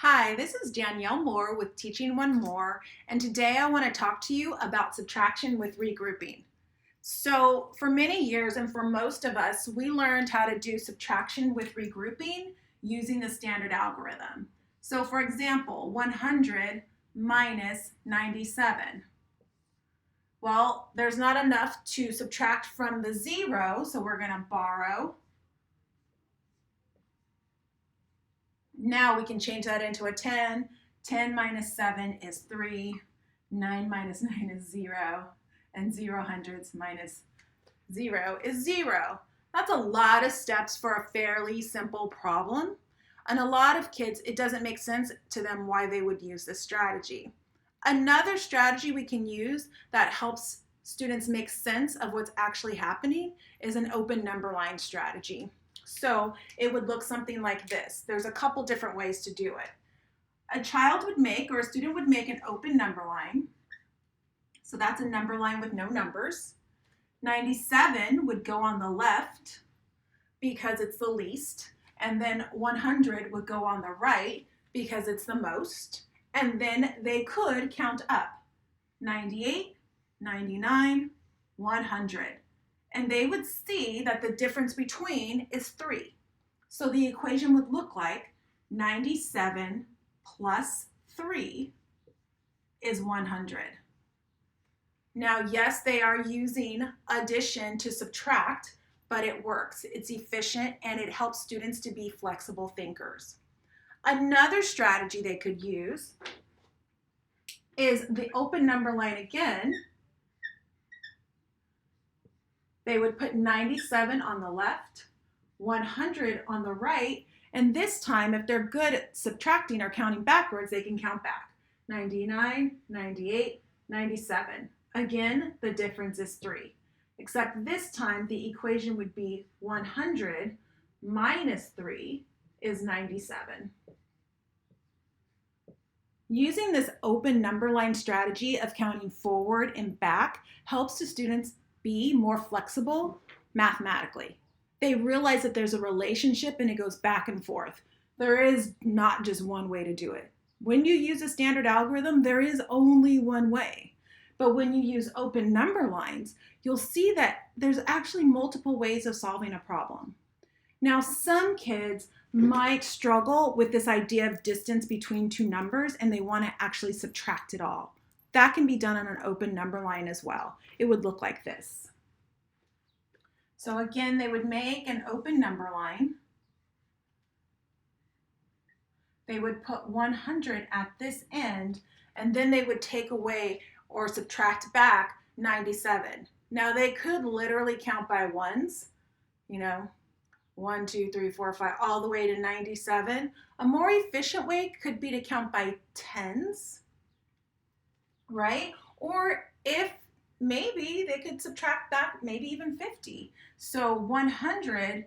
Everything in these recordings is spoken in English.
Hi, this is Danielle Moore with Teaching One More, and today I want to talk to you about subtraction with regrouping. So, for many years, and for most of us, we learned how to do subtraction with regrouping using the standard algorithm. So, for example, 100 minus 97. Well, there's not enough to subtract from the zero, so we're going to borrow. Now we can change that into a 10. 10 minus 7 is 3. 9 minus 9 is 0. And 0 hundredths minus 0 is 0. That's a lot of steps for a fairly simple problem. And a lot of kids, it doesn't make sense to them why they would use this strategy. Another strategy we can use that helps students make sense of what's actually happening is an open number line strategy. So it would look something like this. There's a couple different ways to do it. A child would make, or a student would make, an open number line. So that's a number line with no numbers. 97 would go on the left because it's the least. And then 100 would go on the right because it's the most. And then they could count up. 98, 99, 100. And they would see that the difference between is 3. So the equation would look like 97 plus 3 is 100. Now, yes, they are using addition to subtract, but it works. It's efficient and it helps students to be flexible thinkers. Another strategy they could use is the open number line again. They would put 97 on the left, 100 on the right, and this time, if they're good at subtracting or counting backwards, they can count back. 99, 98, 97. Again, the difference is 3. Except this time, the equation would be 100 minus 3 is 97. Using this open number line strategy of counting forward and back helps the students be more flexible mathematically. They realize that there's a relationship and it goes back and forth. There is not just one way to do it. When you use a standard algorithm, there is only one way. But when you use open number lines, you'll see that there's actually multiple ways of solving a problem. Now, some kids might struggle with this idea of distance between two numbers and they want to actually subtract it all. That can be done on an open number line as well. It would look like this. So again, they would make an open number line. They would put 100 at this end, and then they would take away or subtract back 97. Now they could literally count by ones, 1, 2, 3, 4, 5, all the way to 97. A more efficient way could be to count by tens, right? Or if maybe they could subtract back maybe even 50. So 100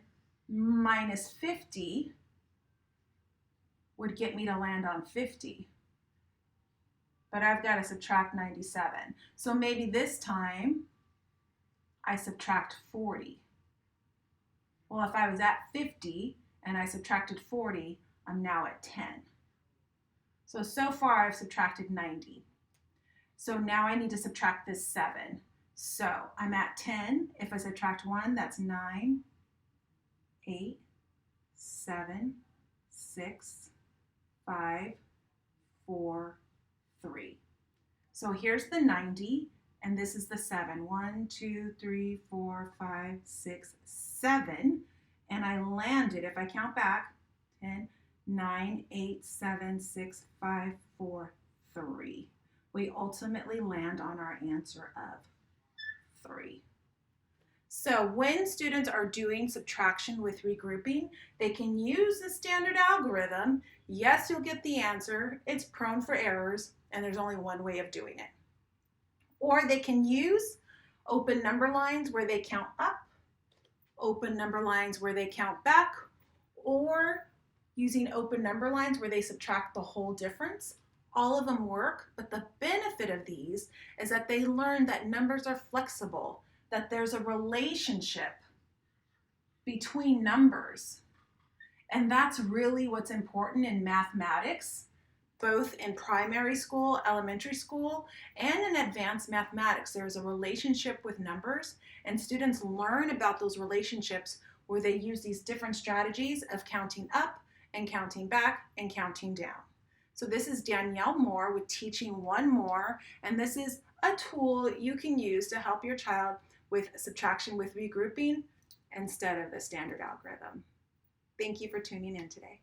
minus 50 would get me to land on 50. But I've got to subtract 97. So maybe this time I subtract 40. Well, if I was at 50 and I subtracted 40, I'm now at 10. So far I've subtracted 90. So now I need to subtract this 7. So I'm at 10. If I subtract 1, that's 9, 8, 7, 6, 5, 4, 3. So here's the 90, and this is the 7. 1, 2, 3, 4, 5, 6, 7. And I landed, if I count back, 10, 9, 8, 7, 6, 5, 4, 3. We ultimately land on our answer of 3. So when students are doing subtraction with regrouping, they can use the standard algorithm. Yes, you'll get the answer. It's prone for errors, and there's only one way of doing it. Or they can use open number lines where they count up, open number lines where they count back, or using open number lines where they subtract the whole difference. All of them work, but the benefit of these is that they learn that numbers are flexible, that there's a relationship between numbers, And that's really what's important in mathematics, both in primary school, elementary school, and in advanced mathematics. There's a relationship with numbers, and students learn about those relationships where they use these different strategies of counting up and counting back and counting down. So this is Danielle Moore with Teaching One More, and this is a tool you can use to help your child with subtraction with regrouping instead of the standard algorithm. Thank you for tuning in today.